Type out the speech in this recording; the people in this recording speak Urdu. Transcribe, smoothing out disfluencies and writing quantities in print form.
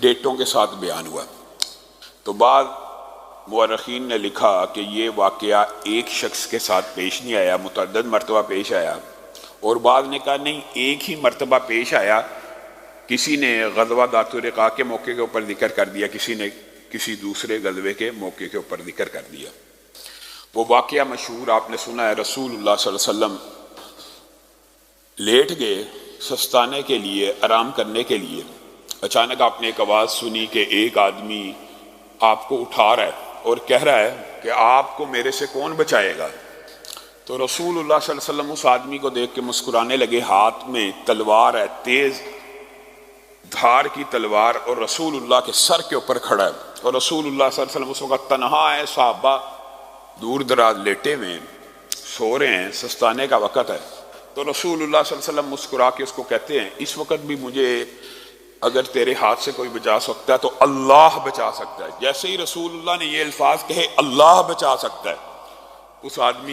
ڈیٹوں کے ساتھ بیان ہوا۔ تو بعض مورخین نے لکھا کہ یہ واقعہ ایک شخص کے ساتھ پیش نہیں آیا، متعدد مرتبہ پیش آیا، اور بعض نے کہا نہیں ایک ہی مرتبہ پیش آیا، کسی نے غزوہ ذات الرقاع کے موقع کے اوپر ذکر کر دیا، کسی نے کسی دوسرے غزوے کے موقع کے اوپر ذکر کر دیا۔ وہ واقعہ مشہور آپ نے سنا ہے، رسول اللہ صلی اللہ علیہ وسلم لیٹ گئے سستانے کے لیے، آرام کرنے کے لیے، اچانک آپ نے ایک آواز سنی کہ ایک آدمی آپ کو اٹھا رہا ہے اور کہہ رہا ہے کہ آپ کو میرے سے کون بچائے گا؟ تو رسول اللہ صلی اللہ علیہ وسلم اس آدمی کو دیکھ کے مسکرانے لگے، ہاتھ میں تلوار ہے، تیز دھار کی تلوار، اور رسول اللہ کے سر کے اوپر کھڑا ہے، اور رسول اللہ صلی اللہ علیہ وسلم اس وقت تنہا ہے، صحابہ دور دراز لیٹے ہوئے سو رہے ہیں، سستانے کا وقت ہے۔ تو رسول اللہ صلی اللہ علیہ وسلم مسکرا کے اس کو کہتے ہیں اس وقت بھی مجھے اگر تیرے ہاتھ سے کوئی بچا سکتا ہے تو اللہ بچا سکتا ہے۔ جیسے ہی رسول اللہ نے یہ الفاظ کہے اللہ بچا سکتا ہے، اس آدمی